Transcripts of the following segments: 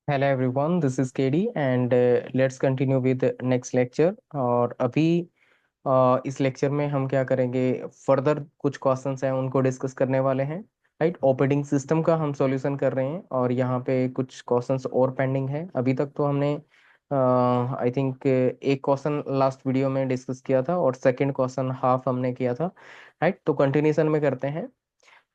Hello everyone, this is KD and let's continue with next lecture. और अभी इस lecture में हम क्या करेंगे, फर्दर कुछ क्वेश्चंस हैं उनको डिस्कस करने वाले हैं। राइट, ऑपरेटिंग सिस्टम का हम सॉल्यूशन कर रहे हैं और यहाँ पे कुछ क्वेश्चंस और पेंडिंग है। अभी तक तो हमने आई थिंक एक क्वेश्चन लास्ट वीडियो में डिस्कस किया था और सेकंड क्वेश्चन हाफ हमने किया था। राइट, तो कंटिन्यूशन में करते हैं।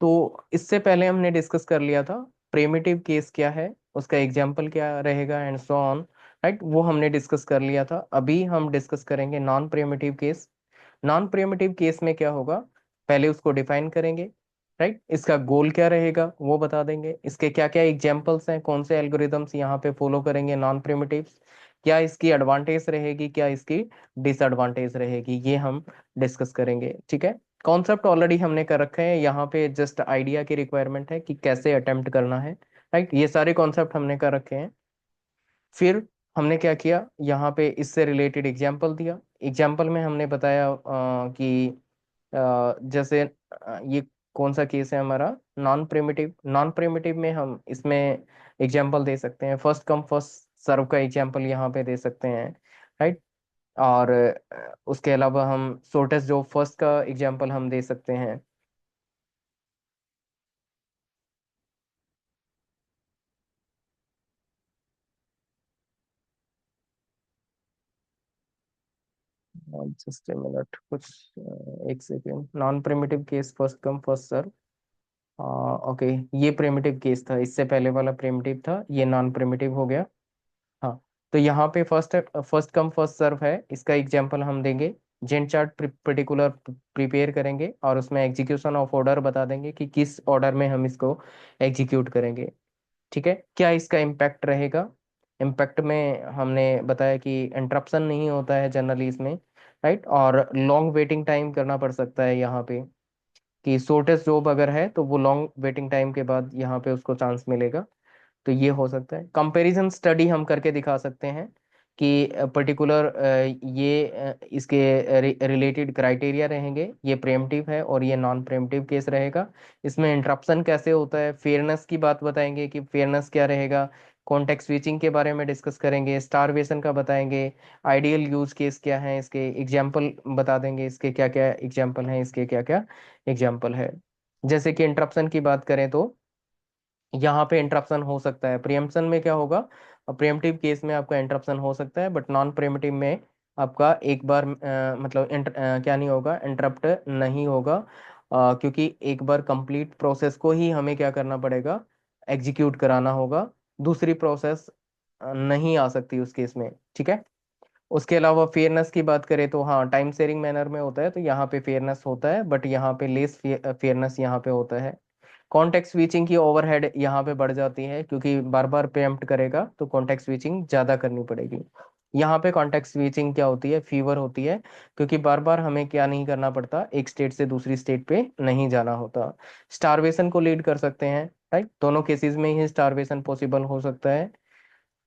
तो इससे पहले हमने डिस्कस कर लिया था प्रिमिटिव केस क्या है, उसका एग्जाम्पल क्या रहेगा एंड सो ऑन। राइट, वो हमने डिस्कस कर लिया था। अभी हम डिस्कस करेंगे non primitive case. Non primitive case में क्या होगा, पहले उसको डिफाइन करेंगे। राइट, इसका गोल क्या रहेगा वो बता देंगे, इसके क्या क्या एग्जाम्पल्स हैं, कौन से एल्गोरिदम्स यहाँ पे फॉलो करेंगे नॉन प्रिमिटिव्स, क्या इसकी एडवांटेज रहेगी, क्या इसकी डिसएडवांटेज रहेगी, ये हम डिस्कस करेंगे। ठीक है, कॉन्सेप्ट ऑलरेडी हमने कर रखे हैं, यहाँ पे जस्ट आइडिया की रिक्वायरमेंट है कि कैसे अटेम्प्ट करना है। राइट, ये सारे कॉन्सेप्ट हमने कर रखे हैं। फिर हमने क्या किया, यहाँ पे इससे रिलेटेड एग्जाम्पल दिया। एग्जाम्पल में हमने बताया कि जैसे ये कौन सा केस है हमारा, नॉन प्रिमिटिव। नॉन प्रिमिटिव में हम इसमें एग्जाम्पल दे सकते हैं, फर्स्ट कम फर्स्ट सर्व का एग्जाम्पल यहाँ पे दे सकते हैं। राइट, और उसके अलावा हम शॉर्टेस्ट जॉब फर्स्ट का एग्जाम्पल हम दे सकते हैं। जस्ट ए मिनट, कुछ एक second. Non primitive case first come first serve. Okay, ये प्रिमिटिव केस था, इससे पहले वाला प्रिमिटिव था, ये नॉन प्रिमिटिव हो गया। हाँ, तो यहाँ पे first first come first serve है, इसका एग्जांपल हम देंगे। जेन चार्ट पर्टिकुलर प्रिपेयर करेंगे और उसमें एग्जीक्यूशन ऑफ ऑर्डर बता देंगे कि किस ऑर्डर में हम इसको एग्जीक्यूट करेंगे। ठीक है, क्या इसका इम्पैक्ट रहेगा। इम्पैक्ट में हमने बताया कि इंटरप्शन नहीं होता है जनरली इसमें। राइट, और लॉन्ग वेटिंग टाइम करना पड़ सकता है यहाँ पे, कि शॉर्टेस्ट जॉब अगर है तो वो लॉन्ग वेटिंग टाइम के बाद यहाँ पे उसको चांस मिलेगा। तो ये हो सकता है। कंपैरिजन स्टडी हम करके दिखा सकते हैं कि पर्टिकुलर ये इसके रिलेटेड क्राइटेरिया रहेंगे, ये प्रेम्पटिव है और ये नॉन प्रेम्पटिव केस रहेगा। इसमें इंटरप्शन कैसे होता है, फेयरनेस की बात बताएंगे कि फेयरनेस क्या रहेगा। कॉन्टेक्स्ट स्विचिंग के बारे में डिस्कस करेंगे, स्टारवेशन का बताएंगे। आइडियल यूज केस क्या है, इसके एग्जाम्पल बता देंगे, इसके क्या क्या एग्जाम्पल हैं, इसके क्या क्या एग्जाम्पल है। जैसे कि इंटरप्शन की बात करें तो यहाँ पे इंटरप्शन हो सकता है। प्रियम्पशन में क्या होगा, प्रियम्पटिव केस में आपका इंटरप्शन हो सकता है, बट नॉन प्रियम्पटिव में आपका एक बार मतलब क्या नहीं होगा, इंटरप्ट नहीं होगा। क्योंकि एक बार कंप्लीट प्रोसेस को ही हमें क्या करना पड़ेगा, एग्जीक्यूट कराना होगा। दूसरी प्रोसेस नहीं आ सकती उस केस में। ठीक है, उसके अलावा फेयरनेस की बात करें तो हाँ, टाइम शेयरिंग मैनर में होता है तो यहाँ पे फेयरनेस होता है, बट यहाँ पे लेस फेयरनेस यहाँ पे होता है। कॉन्टेक्स्ट स्विचिंग की ओवरहेड यहाँ पे बढ़ जाती है, क्योंकि बार बार प्रेम्प्ट करेगा तो कॉन्टेक्स्ट स्विचिंग ज्यादा करनी पड़ेगी। यहाँ पे कॉन्टेक्स्ट स्विचिंग क्या होती है, फीवर होती है, क्योंकि बार बार हमें क्या नहीं करना पड़ता, एक स्टेट से दूसरी स्टेट पे नहीं जाना होता। स्टारवेशन को लीड कर सकते हैं। राइट, दोनों केसेस में ही स्टारवेशन पॉसिबल हो सकता है।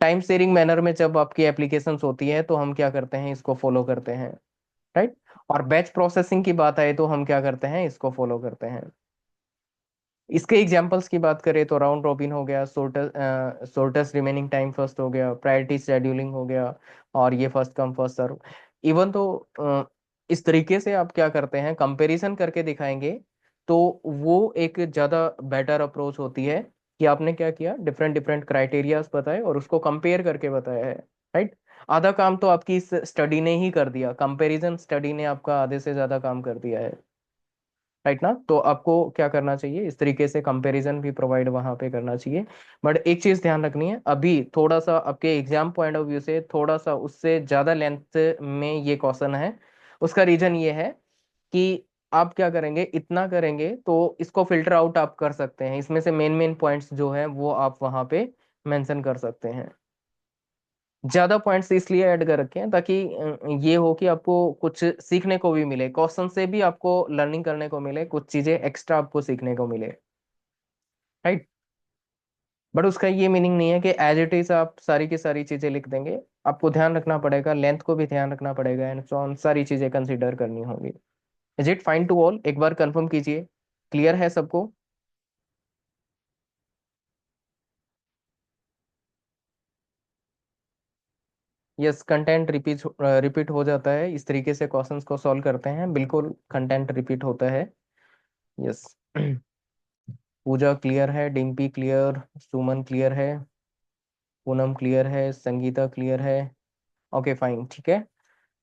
टाइम शेयरिंग मैनर में जब आपकी एप्लीकेशंस होती है तो हम क्या करते हैं, इसको फॉलो करते हैं। राइट, और बैच प्रोसेसिंग की बात आए तो हम क्या करते हैं, इसको फॉलो करते हैं। इसके एग्जांपल्स की बात करें तो राउंड रॉबिन हो गया, शॉर्टेस्ट रिमेनिंग टाइम फर्स्ट हो गया, प्रायोरिटी शेड्यूलिंग हो गया, और ये first come first serve. Even तो इस तरीके से आप क्या करते हैं, कंपैरिजन करके दिखाएंगे तो वो एक ज्यादा बेटर अप्रोच होती है कि आपने क्या किया, डिफरेंट डिफरेंट क्राइटेरियाज बताए और उसको कंपेयर करके बताया है। राइट, आधा काम तो आपकी इस स्टडी ने ही कर दिया, कंपैरिजन स्टडी ने आपका आधे से ज्यादा काम कर दिया है। राइट ना, तो आपको क्या करना चाहिए, इस तरीके से कंपैरिजन भी प्रोवाइड वहां पे करना चाहिए। बट एक चीज ध्यान रखनी है, अभी थोड़ा सा आपके एग्जाम पॉइंट ऑफ व्यू से थोड़ा सा उससे ज्यादा लेंथ में ये क्वेश्चन है। उसका रीजन ये है कि आप क्या करेंगे, इतना करेंगे तो इसको फिल्टर आउट आप कर सकते हैं, इसमें से मेन मेन पॉइंट्स जो है वो आप वहां पे मेंशन कर सकते हैं। ज्यादा पॉइंट्स इसलिए ऐड कर रखे हैं ताकि ये हो कि आपको कुछ सीखने को भी मिले, क्वेश्चन से भी आपको लर्निंग करने को मिले, कुछ चीजें एक्स्ट्रा आपको सीखने को मिले। राइट, बट उसका ये मीनिंग नहीं है कि एज इट इज आप सारी की सारी चीजें लिख देंगे। आपको ध्यान रखना पड़ेगा, लेंथ को भी ध्यान रखना पड़ेगा एंड सो ऑन, सारी चीजें कंसीडर करनी होंगी। Is it fine to all, एक बार कंफर्म कीजिए, क्लियर है सबको। यस, कंटेंट रिपीट हो जाता है, इस तरीके से क्वेश्चंस को सॉल्व करते हैं, बिल्कुल कंटेंट रिपीट होता है। यस। पूजा क्लियर है, डिम्पी क्लियर, सुमन क्लियर है, पूनम क्लियर है, संगीता क्लियर है। ओके फाइन, ठीक है।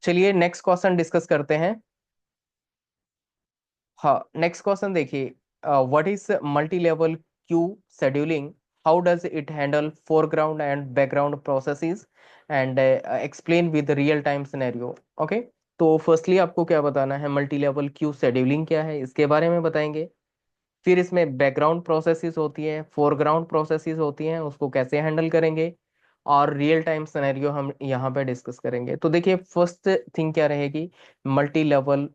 चलिए नेक्स्ट क्वेश्चन डिस्कस करते हैं। हाँ, नेक्स्ट क्वेश्चन देखिए, what is multi level queue scheduling, how does it handle foreground and background processes, and explain with real time scenario. Okay, तो फर्स्टली आपको क्या बताना है, मल्टी लेवल क्यू शेड्यूलिंग क्या है इसके बारे में बताएंगे। फिर इसमें बैकग्राउंड प्रोसेसेस होती है, फोरग्राउंड प्रोसेसेस होती हैं, उसको कैसे हैंडल करेंगे, और रियल टाइम सिनेरियो हम यहाँ पे डिस्कस करेंगे। तो देखिए फर्स्ट थिंग क्या रहेगी, multi level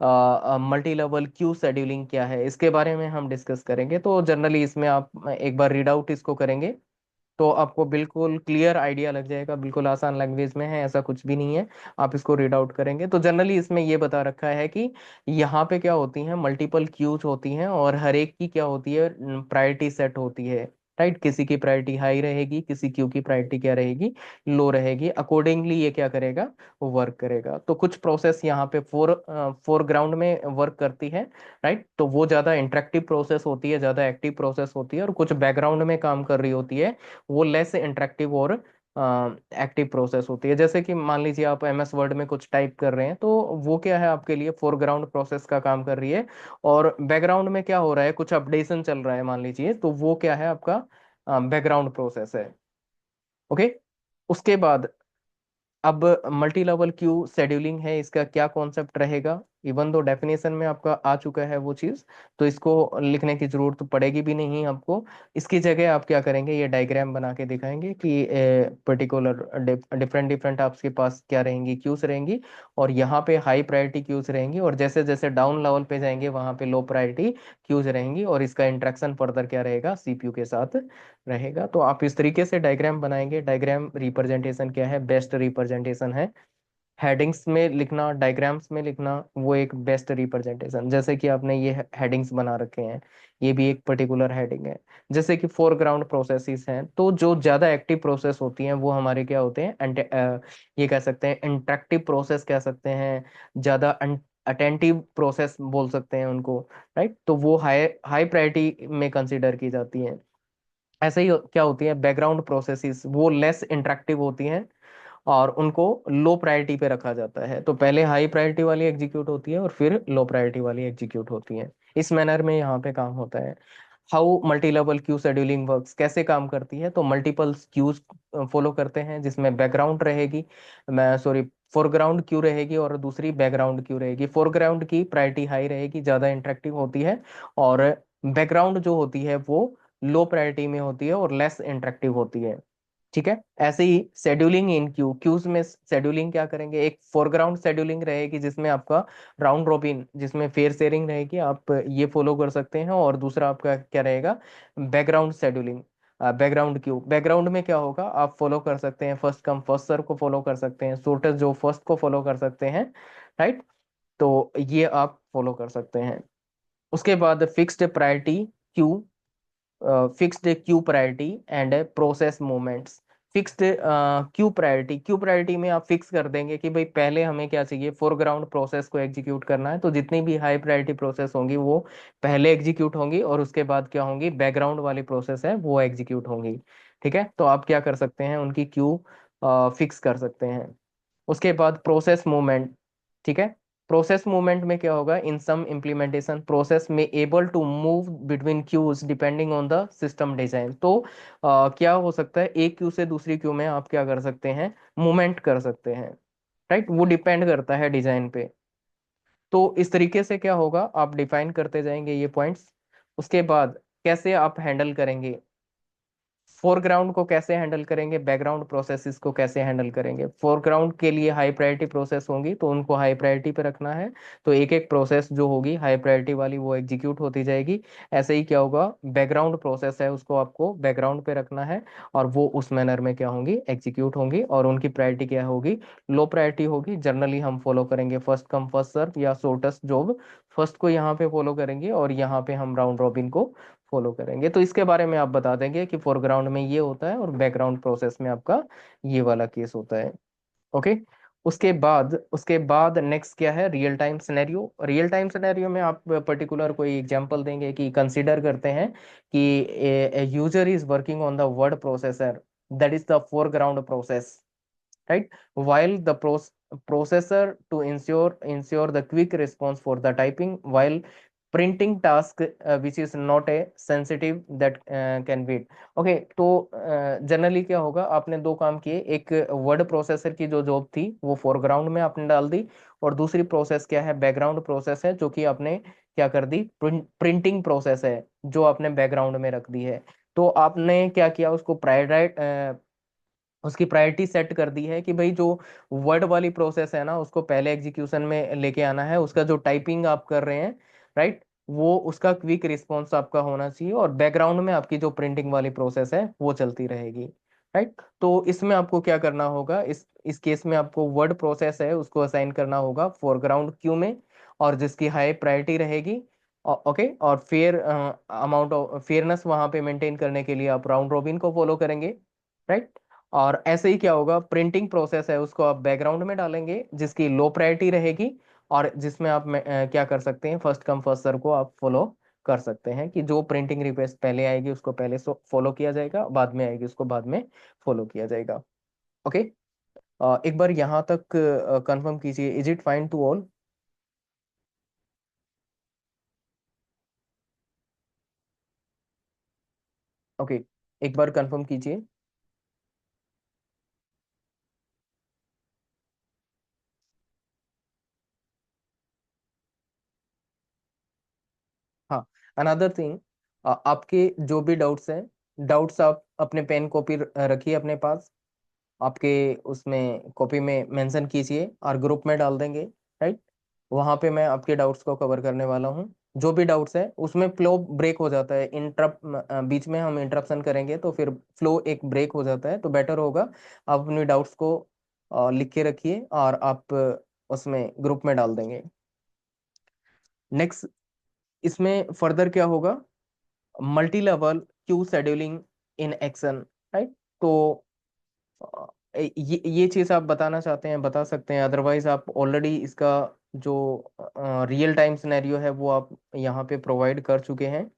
multi level queue scheduling क्या है इसके बारे में हम डिस्कस करेंगे। तो जनरली इसमें आप एक बार रीड आउट इसको करेंगे तो आपको बिल्कुल क्लियर आइडिया लग जाएगा, बिल्कुल आसान लैंग्वेज में है, ऐसा कुछ भी नहीं है। आप इसको रीड आउट करेंगे तो जनरली इसमें ये बता रखा है कि यहाँ पे क्या होती हैं, मल्टीपल क्यूज होती हैं और हर एक की क्या होती है, प्रायोरिटी सेट होती है। राइट, किसी की प्रायोरिटी हाई रहेगी, किसी क्यू की प्रायोरिटी क्या रहेगी, लो रहेगी, अकॉर्डिंगली ये क्या करेगा, वो वर्क करेगा। तो कुछ प्रोसेस यहाँ पे फोरग्राउंड में वर्क करती है। राइट, तो वो ज्यादा इंटरेक्टिव प्रोसेस होती है, ज्यादा एक्टिव प्रोसेस होती है, और कुछ बैकग्राउंड में काम कर रही होती है, वो लेस इंटरेक्टिव और एक्टिव प्रोसेस होती है। जैसे कि मान लीजिए आप एमएस वर्ड में कुछ टाइप कर रहे हैं तो वो क्या है, आपके लिए फोरग्राउंड प्रोसेस का काम कर रही है, और बैकग्राउंड में क्या हो रहा है, कुछ अपडेशन चल रहा है मान लीजिए, तो वो क्या है, आपका बैकग्राउंड प्रोसेस है। ओके, उसके बाद अब मल्टी लेवल क्यू शेड्यूलिंग है, इसका क्या कॉन्सेप्ट रहेगा, इवन दो डेफिनेशन में आपका आ चुका है वो चीज, तो इसको लिखने की जरूरत तो पड़ेगी भी नहीं आपको। इसकी जगह आप क्या करेंगे, ये डायग्राम बना के दिखाएंगे कि पर्टिकुलर डिफरेंट डिफरेंट आपके पास क्या रहेंगी, क्यूज रहेंगी, और यहाँ पे हाई प्रायोरिटी क्यूज रहेंगी, और जैसे जैसे डाउन लेवल पे जाएंगे वहां पे लो प्रायोरिटी क्यूज रहेंगी, और इसका इंटरेक्शन फर्दर क्या रहेगा, सीपीयू के साथ रहेगा। तो आप इस तरीके से डायग्राम बनाएंगे। डायग्राम रिप्रेजेंटेशन क्या है, बेस्ट रिप्रेजेंटेशन है। हेडिंग्स में लिखना, डायग्राम्स में लिखना, वो एक बेस्ट रिप्रेजेंटेशन। जैसे कि आपने ये हेडिंग्स बना रखे हैं, ये भी एक पर्टिकुलर हेडिंग है। जैसे कि फोरग्राउंड प्रोसेसेस हैं, तो जो ज्यादा एक्टिव प्रोसेस होती हैं वो हमारे क्या होते हैं, ये कह सकते हैं इंटरेक्टिव प्रोसेस कह सकते हैं, ज्यादा अटेंटिव प्रोसेस बोल सकते हैं उनको। राइट, तो वो हाई हाई प्रायोरिटी में कंसिडर की जाती हैं। ऐसे ही क्या होती है, बैकग्राउंड प्रोसेसेस वो लेस इंटरेक्टिव होती हैं, और उनको लो प्रायोरिटी पे रखा जाता है। तो पहले हाई प्रायोरिटी वाली एग्जीक्यूट होती है और फिर लो प्रायोरिटी वाली एग्जीक्यूट होती है। इस मैनर में यहाँ पे काम होता है। How multi level queue scheduling works, कैसे काम करती है, तो मल्टीपल क्यूज फॉलो करते हैं, जिसमें बैकग्राउंड रहेगी, मैं सॉरी, फोरग्राउंड क्यू रहेगी और दूसरी बैकग्राउंड क्यू रहेगी। फोरग्राउंड की प्रायोरिटी हाई रहेगी, ज्यादा इंटरेक्टिव होती है, और बैकग्राउंड जो होती है वो लो प्रायोरिटी में होती है और लेस इंटरेक्टिव होती है। ठीक है, ऐसे ही शेड्यूलिंग इन क्यूज में शेड्यूलिंग क्या करेंगे, एक फोरग्राउंड शेड्यूलिंग रहेगी जिसमें आपका राउंड रॉबिन, जिसमें फेयर शेयरिंग रहेगी, आप ये फॉलो कर सकते हैं। और दूसरा आपका क्या रहेगा, background scheduling, background Q. Background में क्या होगा, आप फॉलो कर सकते हैं फर्स्ट कम फर्स्ट सर्व को फॉलो कर सकते हैं, शॉर्टेस्ट जो फर्स्ट को फॉलो कर सकते हैं। राइट, तो ये आप फॉलो कर सकते हैं। उसके बाद fixed priority queue, fixed Q priority and process moments. Fixed Q priority में आप फिक्स कर देंगे कि भाई पहले हमें क्या चाहिए, फोरग्राउंड प्रोसेस को एग्जीक्यूट करना है, तो जितनी भी हाई प्रायोरिटी प्रोसेस होंगी वो पहले एग्जीक्यूट होंगी, और उसके बाद क्या होंगी, बैकग्राउंड वाली प्रोसेस है वो एग्जीक्यूट होंगी। ठीक है, तो आप क्या कर सकते हैं, उनकी क्यू फिक्स कर सकते हैं। उसके बाद प्रोसेस मूवमेंट। ठीक है, प्रोसेस मूवमेंट में क्या होगा, इन सम इम्प्लीमेंटेशन प्रोसेस में able to move between queues depending on the system design. तो क्या हो सकता है, एक क्यू से दूसरी क्यू में आप क्या कर सकते हैं, मूवमेंट कर सकते हैं। राइट, वो डिपेंड करता है डिजाइन पे। तो इस तरीके से क्या होगा, आप डिफाइन करते जाएंगे ये पॉइंट्स। उसके बाद कैसे आप हैंडल करेंगे, फोरग्राउंड को कैसे हैंडल करेंगे, बैकग्राउंड प्रोसेसेस को कैसे हैंडल करेंगे। फोरग्राउंड के लिए हाई प्रायोरिटी प्रोसेस होंगी तो उनको हाई प्रायोरिटी पे रखना है, तो एक एक प्रोसेस जो होगी हाई प्रायोरिटी वाली वो एग्जीक्यूट होती जाएगी। ऐसे ही क्या होगा, बैकग्राउंड प्रोसेस है उसको आपको बैकग्राउंड पे रखना है, और वो उस मैनर में क्या होंगी, एग्जीक्यूट होंगी, और उनकी प्रायोरिटी क्या होगी, लो प्रायोरिटी होगी। जनरली हम फॉलो करेंगे फर्स्ट कम फर्स्ट सर्व या शॉर्टेस्ट जॉब फर्स्ट को यहाँ पे फॉलो करेंगे, और यहाँ पे हम राउंड रॉबिन को फॉलो करेंगे। तो इसके बारे में आप बता देंगे कि फोरग्राउंड में ये होता है और बैकग्राउंड प्रोसेस में आपका ये वाला केस होता है। ओके। उसके बाद नेक्स्ट क्या है, real time scenario. Real time scenario में आप पर्टिकुलर कोई एग्जांपल देंगे कि कंसीडर करते हैं कि user is working on the word processor, that is the foreground process, right? While the processor to ensure the quick response for the typing, while printing task which is not a sensitive that can wait. Okay, तो generally क्या होगा, आपने दो काम किए, एक word processor की जो जॉब थी वो फोरग्राउंड में आपने डाल दी, और दूसरी प्रोसेस क्या है, बैकग्राउंड प्रोसेस है, जो कि आपने क्या कर दी, प्रिंटिंग प्रोसेस है जो आपने बैकग्राउंड में रख दी है। तो आपने क्या किया, उसकी प्रायोरिटी सेट कर दी है कि भाई जो वर्ड वाली प्रोसेस है ना, उसको पहले एग्जीक्यूशन में लेके आना है, उसका जो टाइपिंग आप कर रहे हैं, राइट, वो उसका क्विक रिस्पॉन्स आपका होना चाहिए, और बैकग्राउंड में आपकी जो प्रिंटिंग वाली प्रोसेस है वो चलती रहेगी, राइट। तो इसमें आपको क्या करना होगा, इस केस में आपको वर्ड प्रोसेस है उसको असाइन करना होगा फोरग्राउंड क्यू में, और जिसकी हाई प्रायोरिटी रहेगी। ओके, और अमाउंट ऑफ फेयरनेस वहां पे मेंटेन करने के लिए आप राउंड रॉबिन को फॉलो करेंगे, राइट। और ऐसे ही क्या होगा, प्रिंटिंग प्रोसेस है उसको आप बैकग्राउंड में डालेंगे जिसकी लो प्रायोरिटी रहेगी, और जिसमें आप क्या कर सकते हैं, फर्स्ट कम फर्स्ट सर्व को आप फॉलो कर सकते हैं कि जो प्रिंटिंग रिक्वेस्ट पहले आएगी उसको पहले फॉलो किया जाएगा, बाद में आएगी उसको बाद में फॉलो किया जाएगा। ओके, एक बार यहाँ तक कंफर्म कीजिए, is it fine to all? Okay, एक बार कंफर्म कीजिए। हाँ, अनदर थिंग, आपके जो भी डाउट्स हैं, डाउट्स आप अपने पेन कॉपी रखिए अपने पास, आपके उसमें कॉपी में मेंशन कीजिए और ग्रुप में डाल देंगे, राइट। वहां पे मैं आपके डाउट्स को कवर करने वाला हूँ। जो भी डाउट्स है उसमें फ्लो ब्रेक हो जाता है, बीच में हम इंटरप्शन करेंगे तो फिर फ्लो एक ब्रेक हो जाता है, तो बेटर होगा आप अपने डाउट्स को लिख के रखिए और आप उसमें ग्रुप में डाल देंगे। नेक्स्ट, इसमें फर्दर क्या होगा, multi level queue scheduling in action, right. तो ये चीज आप बताना चाहते हैं बता सकते हैं, अदरवाइज आप ऑलरेडी इसका जो रियल टाइम सिनेरियो है वो आप यहाँ पे प्रोवाइड कर चुके हैं।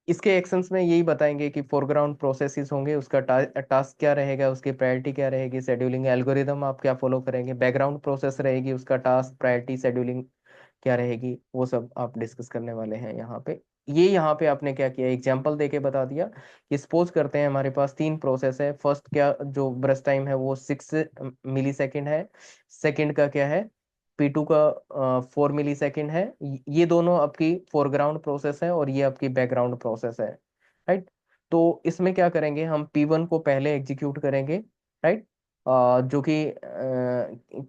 इसके एक्शंस में यही बताएंगे कि फोरग्राउंड प्रोसेसेस होंगे, उसका टास्क क्या रहेगा, उसकी प्रायोरिटी क्या रहेगी, शेड्यूलिंग एल्गोरिदम आप क्या फॉलो करेंगे, बैकग्राउंड प्रोसेस रहेगी, उसका टास्क प्रायोरिटी शेड्यूलिंग क्या रहेगी, वो सब आप डिस्कस करने वाले हैं यहाँ पे। ये यहाँ पे आपने क्या किया, एग्जाम्पल देके बता दिया कि सपोज करते हैं हमारे पास तीन प्रोसेस है, फर्स्ट क्या जो ब्रश टाइम है वो 6 मिली सेकेंड है, सेकेंड का क्या है, P2 का 4 मिली सेकेंड है। ये दोनों आपकी फोरग्राउंड प्रोसेस है और ये आपकी बैकग्राउंड प्रोसेस है, राइट। तो इसमें क्या करेंगे, हम P1 को पहले एग्जीक्यूट करेंगे, राइट, जो कि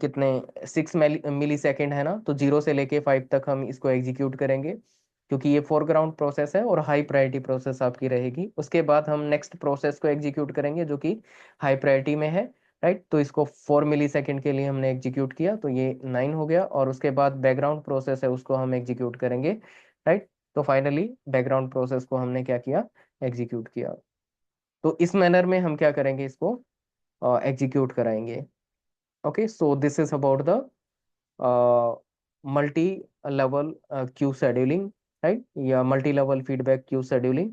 कितने 6 मिली सेकेंड है ना, तो 0 से लेके 5 तक हम इसको एग्जीक्यूट करेंगे, क्योंकि ये फोरग्राउंड प्रोसेस है और हाई प्रायोरिटी प्रोसेस आपकी रहेगी। उसके बाद हम नेक्स्ट प्रोसेस को एग्जीक्यूट करेंगे जो कि हाई प्रायोरिटी में है, राइट। तो इसको 4 मिली सेकेंड के लिए हमने एग्जीक्यूट किया, तो ये 9 हो गया, और उसके बाद बैकग्राउंड प्रोसेस है उसको हम एग्जीक्यूट करेंगे, राइट। तो फाइनली बैकग्राउंड प्रोसेस को हमने क्या किया, एग्जीक्यूट किया। तो इस मैनर में हम क्या करेंगे, इसको एग्जीक्यूट कराएंगे। Okay, so this is about the multi level queue scheduling, right, या multi level feedback queue scheduling,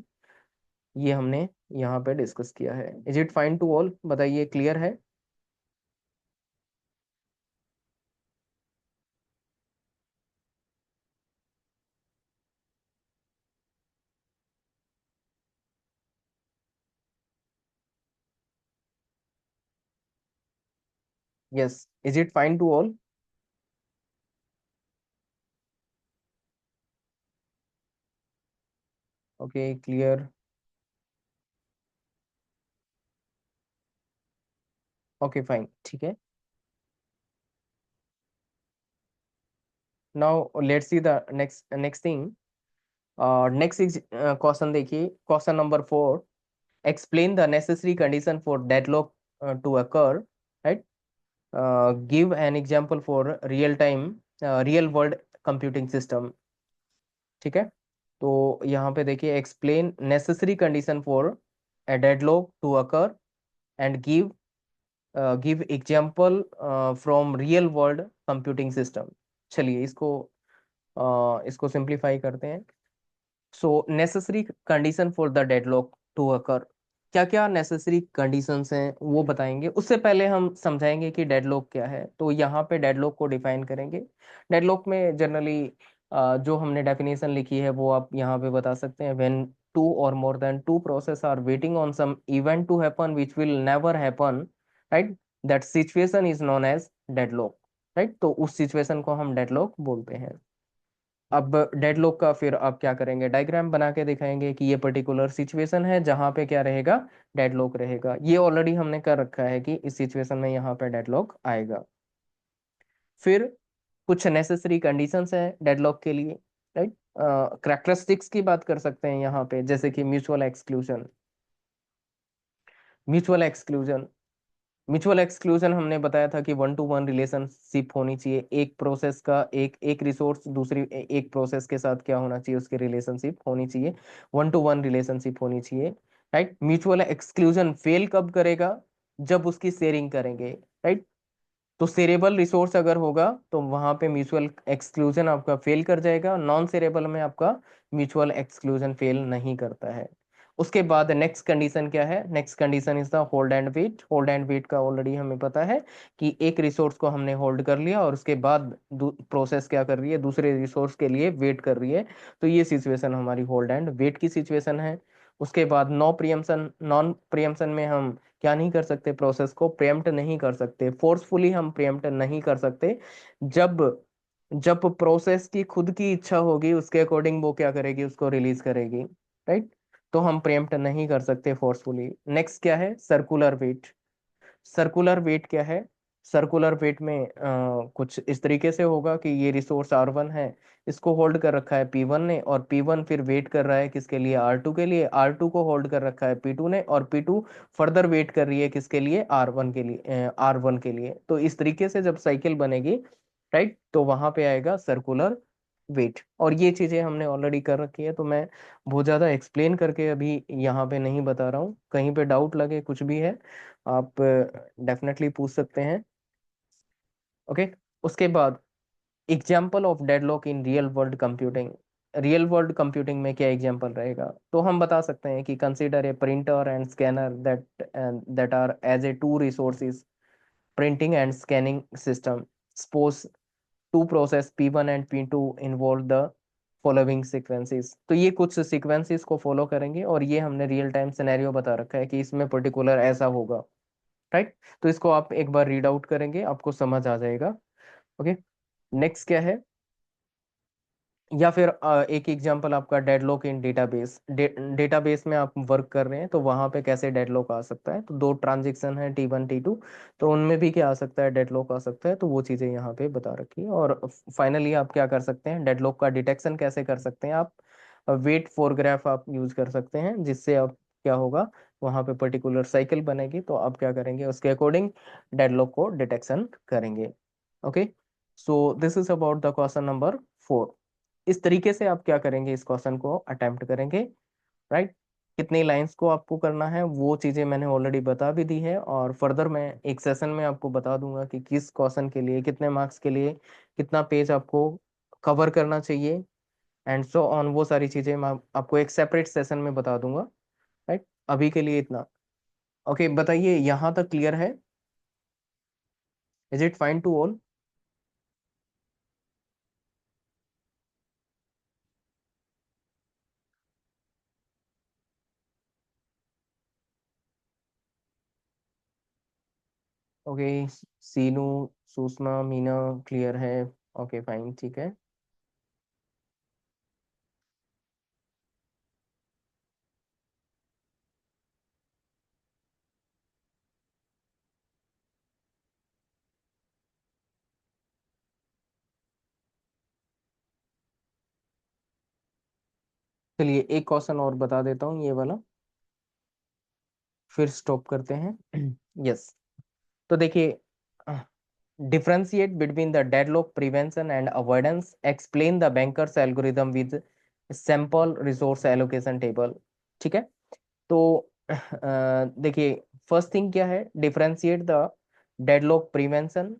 ये हमने यहाँ पे डिस्कस किया है। Is it fine to all, बताइए, क्लियर है? Yes, is it fine to all? Okay, clear. Okay, fine, ठीक है। Now let's see the next thing. Next question देखिए, question number 4, explain the necessary condition for deadlock to occur, right? Give an example for real world computing system, ठीक है। तो यहाँ पे देखिए, explain necessary condition for a deadlock to occur and give give example from real world computing system. चलिए इसको simplify करते हैं। So necessary condition for the deadlock to occur, क्या क्या नेसेसरी कंडीशंस हैं वो बताएंगे। उससे पहले हम समझाएंगे कि डेडलॉक क्या है। तो यहाँ पे डेडलॉक को डिफाइन करेंगे। डेडलॉक में जनरली जो हमने डेफिनेशन लिखी है वो आप यहाँ पे बता सकते हैं। व्हेन टू और more than two process are waiting on some event to happen which will never happen, right, that situation is known as deadlock, right. तो उस सिचुएशन को हम डेडलॉक बोलते हैं। अब डेडलॉक का फिर आप क्या करेंगे, डायग्राम बना के दिखाएंगे कि ये पर्टिकुलर सिचुएशन है जहां पे क्या रहेगा, डेडलॉक रहेगा। ये ऑलरेडी हमने कर रखा है कि इस सिचुएशन में यहाँ पे डेडलॉक आएगा। फिर कुछ नेसेसरी कंडीशंस है डेडलॉक के लिए, राइट। कैरेक्टरिस्टिक्स की बात कर सकते हैं यहाँ पे, जैसे कि mutual exclusion. Mutual exclusion mutual exclusion हमने बताया था कि वन टू वन रिलेशनशिप होनी चाहिए। एक प्रोसेस का एक रिसोर्स दूसरी एक प्रोसेस के साथ क्या होना चाहिए, उसकी रिलेशनशिप होनी चाहिए, वन टू वन रिलेशनशिप होनी चाहिए, राइट। म्यूचुअल एक्सक्लूजन फेल कब करेगा, जब उसकी शेयरिंग करेंगे, राइट। तो सेरेबल रिसोर्स अगर होगा तो वहां पे म्यूचुअल एक्सक्लूजन आपका फेल कर जाएगा। नॉन सेरेबल में आपका म्यूचुअल एक्सक्लूजन फेल नहीं करता है। उसके बाद नेक्स्ट कंडीशन क्या है, next condition is the hold and wait. Hold and wait का ऑलरेडी हमें पता है कि एक रिसोर्स को हमने होल्ड कर लिया और उसके बाद प्रोसेस क्या कर रही है, दूसरे रिसोर्स के लिए वेट कर रही है। तो ये सिचुएशन हमारी होल्ड एंड वेट की सिचुएशन है। उसके बाद नो प्रियम्पशन, नॉन प्रियम्पशन में हम क्या नहीं कर सकते, प्रोसेस को प्रेम्प्ट नहीं कर सकते, फोर्सफुली हम प्रेम्प्ट नहीं कर सकते। जब जब प्रोसेस की खुद की इच्छा होगी उसके अकॉर्डिंग वो क्या करेगी, उसको रिलीज करेगी, राइट। तो हम प्रेम्प्ट नहीं कर सकते फोर्सफुली। नेक्स्ट क्या है, सर्कुलर वेट। सर्कुलर वेट क्या है, सर्कुलर वेट में कुछ इस तरीके से होगा कि ये रिसोर्स R1 है, इसको होल्ड कर रखा है P1 ने, और P1 फिर वेट कर रहा है किसके लिए, R2 के लिए। R2 को होल्ड कर रखा है P2 ने, और P2 फर्दर वेट कर रही है किसके लिए, R1 के लिए, R1 के लिए। तो इस तरीके से जब साइकिल बनेगी, राइट, तो वहां पे आएगा सर्कुलर वेट। और ये चीजें हमने ऑलरेडी कर रखी है, तो मैं बहुत ज्यादा एक्सप्लेन करके अभी यहाँ पे नहीं बता रहा हूँ। कहीं पे डाउट लगे कुछ भी है आप डेफिनेटली पूछ सकते हैं। ओके। उसके बाद example of deadlock in real world computing. Real world computing में क्या एग्जाम्पल रहेगा, तो हम बता सकते हैं कि consider a printer and scanner that are as a two resources printing and scanning system. Suppose two process P1 and P2 involve the following sequences. तो ये कुछ सीक्वेंसेस को फॉलो करेंगे और ये हमने रियल टाइम सिनेरियो बता रखा है कि इसमें पर्टिकुलर ऐसा होगा, राइट। तो इसको आप एक बार रीड आउट करेंगे आपको समझ आ जाएगा। ओके। नेक्स्ट क्या है, या फिर एक एग्जांपल आपका डेडलॉक इन डेटाबेस। डेटाबेस में आप वर्क कर रहे हैं तो वहां पे कैसे डेडलॉक आ सकता है। तो दो ट्रांजेक्शन है T1 T2, तो उनमें भी क्या आ सकता है, डेडलॉक आ सकता है। तो वो चीजें यहाँ पे बता रखी है। और फाइनली आप क्या कर सकते हैं, डेडलॉक का डिटेक्शन कैसे कर सकते हैं आप, वेट फॉर ग्राफ आप यूज कर सकते हैं, जिससे आप क्या होगा, वहां पे पर्टिकुलर साइकिल बनेगी तो आप क्या करेंगे, उसके अकॉर्डिंग डेडलॉक को डिटेक्शन करेंगे। Okay. So this is about the question number 4। इस तरीके से आप क्या करेंगे, इस क्वेश्चन को अटेम्प्ट करेंगे, राइट। कितनी लाइंस को आपको करना है वो चीजें मैंने ऑलरेडी बता भी दी है, और फर्दर मैं एक सेशन में आपको बता दूंगा कि किस क्वेश्चन के लिए कितने मार्क्स के लिए कितना पेज आपको कवर करना चाहिए, एंड सो ऑन। वो सारी चीजें मैं आपको एक सेपरेट सेशन में बता दूंगा, राइट। अभी के लिए इतना। ओके, बताइए यहाँ तक क्लियर है, is it fine to all. Okay, Seenu, Sushma, Meena clear है। ओके फाइन, ठीक है। चलिए एक क्वेश्चन और बता देता हूँ ये वाला, फिर स्टॉप करते हैं। यस। तो देखिए, differentiate between the deadlock prevention and avoidance, explain the banker's algorithm with sample resource allocation table. ठीक है। तो देखिए, फर्स्ट थिंग क्या है, differentiate the deadlock prevention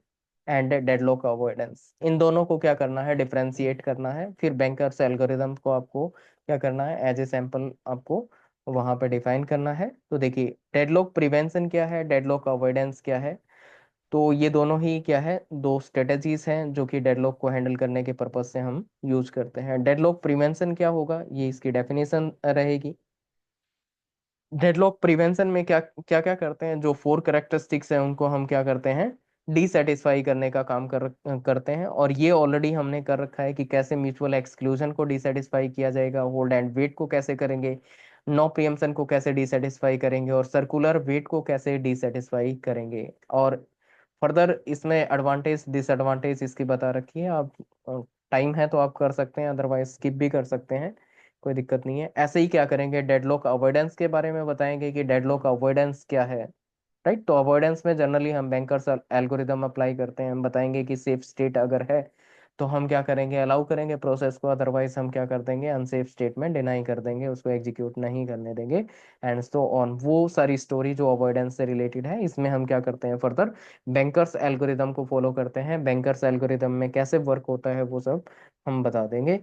and deadlock avoidance, इन दोनों को क्या करना है, डिफरेंशिएट करना है। फिर बैंकर्स एल्गोरिदम को आपको क्या करना है, एज ए सैंपल आपको वहां पे डिफाइन करना है। तो देखिए डेडलॉक प्रिवेंशन क्या है, डेडलॉक अवॉइडेंस क्या है। तो ये दोनों ही क्या है, दो स्ट्रेटेजीज हैं जो कि डेडलॉक को हैंडल करने के पर्पज से हम यूज करते हैं। डेडलॉक प्रिवेंशन क्या होगा, ये इसकी डेफिनेशन रहेगी। डेडलॉक प्रिवेंशन में क्या क्या क्या करते हैं, जो फोर करेक्टरिस्टिक्स हैं उनको हम क्या करते हैं, डिसेटिस्फाई करने का काम करते हैं। और ये ऑलरेडी हमने कर रखा है कि कैसे म्यूचुअल एक्सक्लूजन को डिसेटिस्फाई किया जाएगा, होल्ड एंड वेट को कैसे करेंगे, नो प्रियम्पशन को कैसे डिसेटिस्फाई करेंगे, और सर्कुलर वेट को कैसे डिसेटिस्फाई करेंगे। और फर्दर इसमें एडवांटेज डिसएडवांटेज इसकी बता रखी है। आप टाइम है तो आप कर सकते हैं, अदरवाइज स्किप भी कर सकते हैं, कोई दिक्कत नहीं है। ऐसे ही क्या करेंगे, डेडलॉक अवॉइडेंस के बारे में बताएंगे कि डेडलॉक अवॉइडेंस क्या है। राइट, तो अवॉइडेंस में जनरली हम बैंकर्स एल्गोरिदम अप्लाई करते हैं। हम बताएंगे कि सेफ स्टेट अगर है तो हम क्या करेंगे, अलाउ करेंगे प्रोसेस को, अदरवाइज हम क्या कर देंगे, अनसेफ स्टेट में डिनाई कर देंगे, उसको एग्जीक्यूट नहीं करने देंगे, एंड सो ऑन। वो सारी स्टोरी जो अवॉइडेंस से रिलेटेड है, इसमें हम क्या करते हैं, फर्दर बैंकर्स एल्गोरिदम को फॉलो करते हैं। बैंकर्स एल्गोरिदम में कैसे वर्क होता है वो सब हम बता देंगे।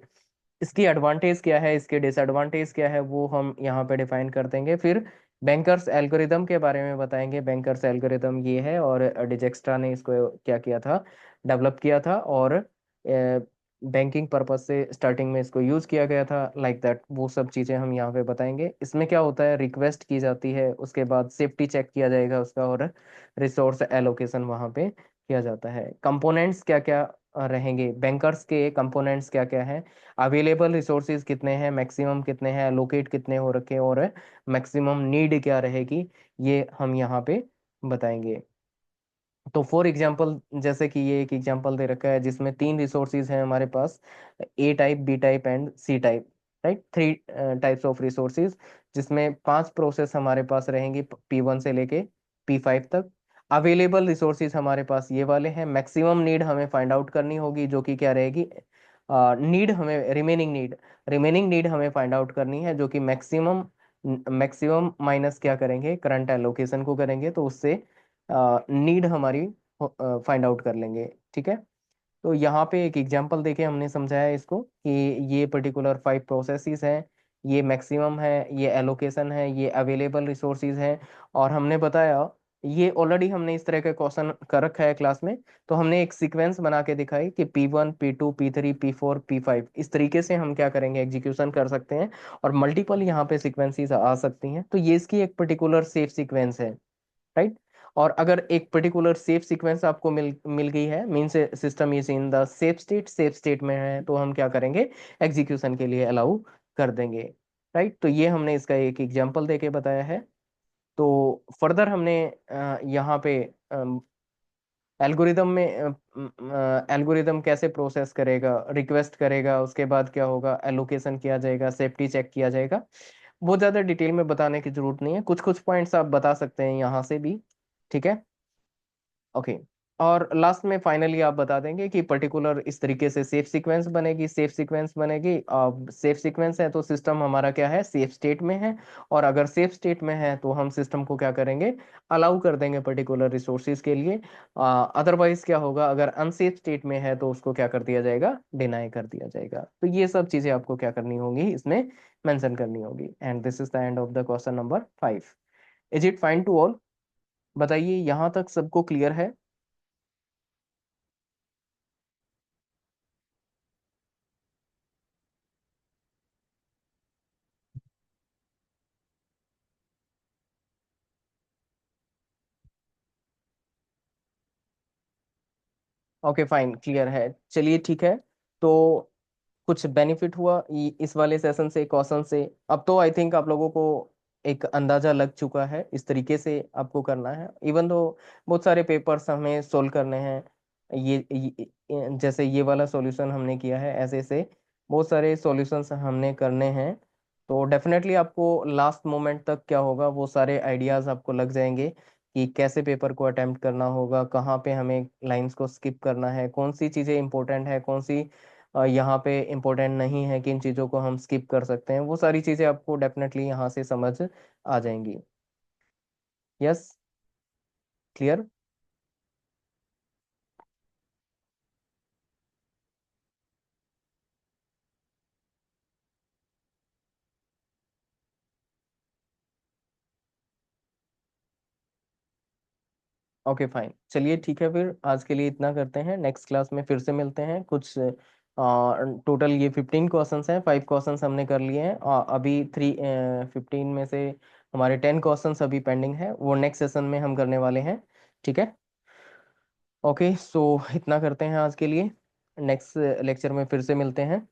इसकी एडवांटेज क्या है, इसके डिसएडवांटेज क्या है, वो हम यहाँ पे डिफाइन कर देंगे। फिर बैंकर्स एल्गोरिदम के बारे में बताएंगे। बैंकर्स एल्गोरिदम ये है, और डिजेक्स्ट्रा ने इसको क्या किया था, डेवलप किया था, और बैंकिंग पर्पज से स्टार्टिंग में इसको यूज किया गया था, लाइक दैट। वो सब चीजें हम यहाँ पे बताएंगे। इसमें क्या होता है, रिक्वेस्ट की जाती है, उसके बाद सेफ्टी चेक किया जाएगा उसका, और रिसोर्स एलोकेशन वहाँ पे किया जाता है। कंपोनेंट्स क्या क्या रहेंगे, बैंकर्स के कंपोनेंट्स क्या क्या हैं, अवेलेबल रिसोर्सेज कितने हैं, मैक्सिमम कितने हैं, एलोकेट कितने हो रखे हैं, और मैक्सिमम नीड क्या रहेगी, ये हम यहाँ पे बताएंगे। तो फॉर एग्जांपल, जैसे कि ये एक एग्जांपल दे रखा है जिसमें तीन रिसोर्सेज हैं हमारे पास, A type, B type and C type. Right, three types of resources, जिसमें पांच प्रोसेस हमारे पास रहेंगी, P1 से लेके P5 तक। अवेलेबल रिसोर्सेज हमारे पास ये वाले हैं। मैक्सिमम नीड हमें फाइंड आउट करनी होगी, जो कि क्या रहेगी, नीड हमें, रिमेनिंग नीड हमें फाइंड आउट करनी है, जो कि मैक्सिमम, मैक्सिमम माइनस क्या करेंगे, करंट एलोकेशन को करेंगे, तो उससे नीड हमारी फाइंड आउट कर लेंगे। ठीक है, तो यहाँ पे एक एग्जांपल देके हमने समझाया इसको कि ये पर्टिकुलर फाइव प्रोसेसेस हैं, ये मैक्सिमम है, ये एलोकेशन है, ये अवेलेबल रिसोर्सेज है। और हमने बताया, ये ऑलरेडी हमने इस तरह का क्वेश्चन कर रखा है क्लास में, तो हमने एक सीक्वेंस बना के दिखाई कि P1 P2 P3 P4 P5, इस तरीके से हम क्या करेंगे, एग्जीक्यूशन कर सकते हैं, और मल्टीपल यहाँ पे सीक्वेंसेस आ सकती हैं। तो ये इसकी एक पर्टिकुलर सेफ सीक्वेंस है। राइट, और अगर एक पर्टिकुलर सेफ सीक्वेंस आपको मिल मिल गई है, मीन से system is in the safe state में है, तो हम क्या करेंगे, एग्जीक्यूशन के लिए अलाउ कर देंगे। राइट, तो ये हमने इसका एक एग्जांपल देके बताया है। तो फर्दर हमने यहाँ पे एल्गोरिदम में एल्गोरिदम कैसे प्रोसेस करेगा, रिक्वेस्ट करेगा, उसके बाद क्या होगा, एलोकेशन किया जाएगा, सेफ्टी चेक किया जाएगा। बहुत ज्यादा डिटेल में बताने की जरूरत नहीं है, कुछ कुछ पॉइंट्स आप बता सकते हैं यहाँ से भी। ठीक है, ओके। और लास्ट में फाइनली आप बता देंगे कि पर्टिकुलर इस तरीके से सेफ सीक्वेंस बनेगी, सेफ सीक्वेंस बनेगी। सेफ सीक्वेंस है तो सिस्टम हमारा क्या है, सेफ स्टेट में है। और अगर सेफ स्टेट में है तो हम सिस्टम को क्या करेंगे, अलाउ कर देंगे पर्टिकुलर रिसोर्सेज के लिए। अदरवाइज क्या होगा, अगर अनसेफ स्टेट में है तो उसको क्या कर दिया जाएगा, डिनाई कर दिया जाएगा। तो ये सब चीजें आपको क्या करनी होगी, इसमें मेंशन करनी होगी। And this is the end of the question number 5। Is it fine to all? बताइए, यहाँ तक सबको क्लियर है? ओके फाइन, क्लियर है, चलिए ठीक है। तो कुछ बेनिफिट हुआ इस वाले सेशन से, क्वेश्चन से? अब तो आई थिंक आप लोगों को एक अंदाजा लग चुका है, इस तरीके से आपको करना है। इवन दो बहुत सारे पेपर्स हमें सोल्व करने हैं, जैसे ये वाला सॉल्यूशन हमने किया है, ऐसे ऐसे बहुत सारे सॉल्यूशंस हमने करने हैं। तो डेफिनेटली आपको लास्ट मोमेंट तक क्या होगा, वो सारे आइडियाज आपको लग जाएंगे कि कैसे पेपर को अटेम्प्ट करना होगा, कहाँ पे हमें लाइंस को स्किप करना है, कौन सी चीज़ें इंपॉर्टेंट है, कौन सी यहाँ पे इम्पोर्टेंट नहीं है, किन चीज़ों को हम स्किप कर सकते हैं। वो सारी चीज़ें आपको डेफिनेटली यहाँ से समझ आ जाएंगी। Yes, clear. ओके फाइन, चलिए ठीक है, फिर आज के लिए इतना करते हैं, नेक्स्ट क्लास में फिर से मिलते हैं। कुछ टोटल ये 15 क्वेश्चंस हैं, 5 क्वेश्चंस हमने कर लिए हैं, अभी 15 में से हमारे 10 क्वेश्चंस अभी पेंडिंग है, वो नेक्स्ट सेशन में हम करने वाले हैं। ठीक है, ओके, सो इतना करते हैं आज के लिए, नेक्स्ट लेक्चर में फिर से मिलते हैं।